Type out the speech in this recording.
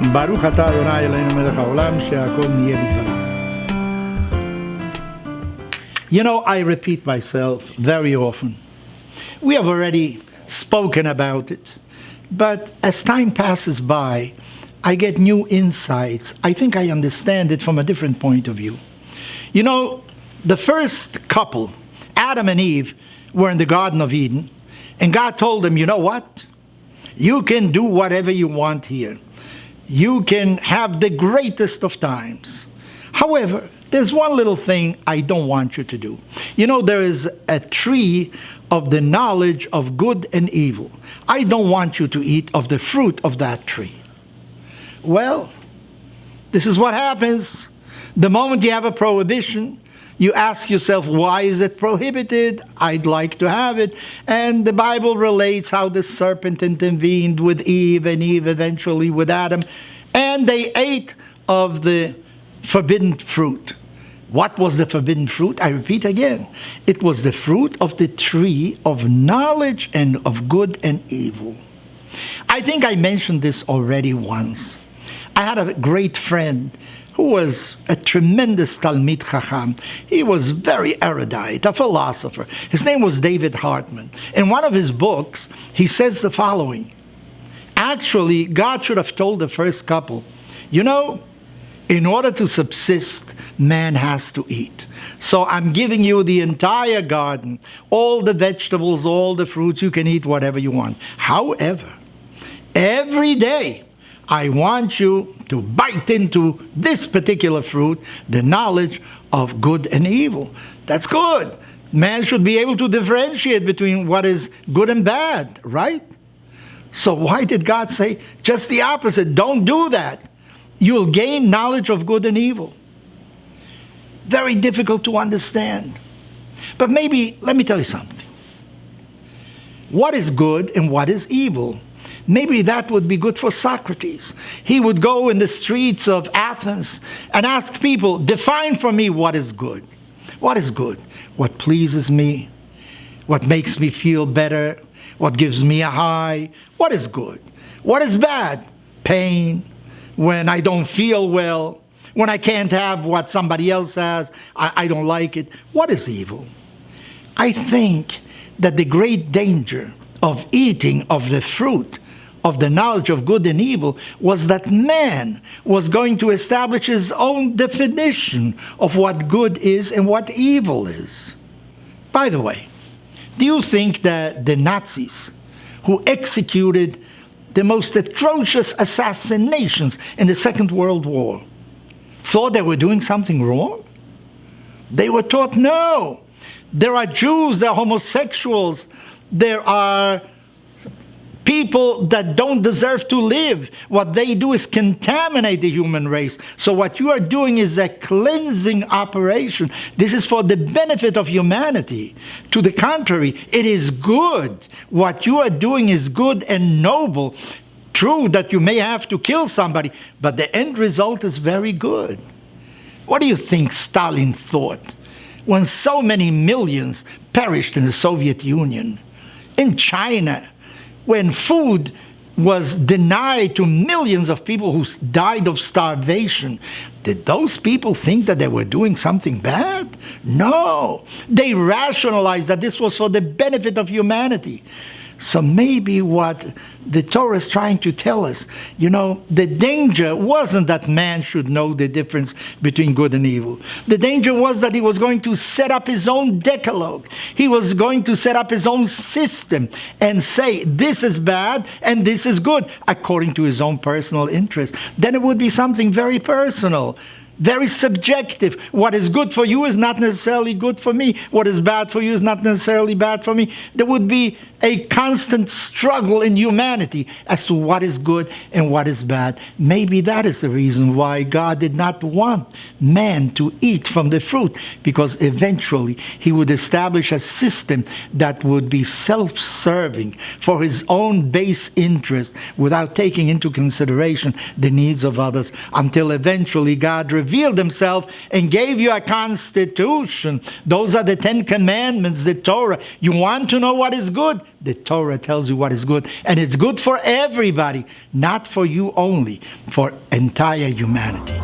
ברוך אתה אדוני אלוהינו מלך העולם שהכל נהיה בדברו. You know, I repeat myself very often. We have already spoken about it. But as time passes by, I get new insights. I think I understand it from a different point of view. You know, the first couple, Adam and Eve, were in the Garden of Eden. And God told them, you know what? You can do whatever you want here. You can have the greatest of times. However, there's one little thing I don't want you to do. You know, there is a tree of the knowledge of good and evil. I don't want you to eat of the fruit of that tree. Well, this is what happens. The moment you have a prohibition, you ask yourself, why is it prohibited? I'd like to have it. And the Bible relates how the serpent intervened with Eve, and Eve eventually with Adam. And they ate of the forbidden fruit. What was the forbidden fruit? I repeat again. It was the fruit of the tree of knowledge and of good and evil. I think I mentioned this already once. I had a great friend who was a tremendous Talmid Chacham. He was very erudite, a philosopher. His name was David Hartman. In one of his books, he says the following. Actually, God should have told the first couple, you know, in order to subsist, man has to eat. So I'm giving you the entire garden, all the vegetables, all the fruits, you can eat whatever you want. However, every day, I want you to bite into this particular fruit, the knowledge of good and evil. That's good. Man should be able to differentiate between what is good and bad, right? So why did God say just the opposite? Don't do that. You'll gain knowledge of good and evil. Very difficult to understand. But maybe, let me tell you something. What is good and what is evil? Maybe that would be good for Socrates. He would go in the streets of Athens and ask people, define for me what is good. What is good? What pleases me? What makes me feel better? What gives me a high? What is good? What is bad? Pain. When I don't feel well. When I can't have what somebody else has. I don't like it. What is evil? I think that the great danger of eating of the fruit of the knowledge of good and evil was that man was going to establish his own definition of what good is and what evil is. By the way, do you think that the Nazis who executed the most atrocious assassinations in the Second World War thought they were doing something wrong? They were taught, no, there are Jews, there are homosexuals, there are people that don't deserve to live. What they do is contaminate the human race. So what you are doing is a cleansing operation. This is for the benefit of humanity. To the contrary, it is good. What you are doing is good and noble. True that you may have to kill somebody, but the end result is very good. What do you think Stalin thought when so many millions perished in the Soviet Union? In China, when food was denied to millions of people who died of starvation, did those people think that they were doing something bad? No. They rationalized that this was for the benefit of humanity. So maybe what the Torah is trying to tell us, you know, the danger wasn't that man should know the difference between good and evil. The danger was that he was going to set up his own decalogue. He was going to set up his own system and say, this is bad and this is good, according to his own personal interest. Then it would be something very personal. Very subjective. What is good for you is not necessarily good for me. What is bad for you is not necessarily bad for me. There would be a constant struggle in humanity as to what is good and what is bad. Maybe that is the reason why God did not want man to eat from the fruit, because eventually he would establish a system that would be self-serving for his own base interest without taking into consideration the needs of others, until eventually God revealed revealed himself and gave you a constitution. Those are the 10 Commandments, the Torah. You want to know what is good? The Torah tells you what is good. And it's good for everybody, not for you only, for entire humanity.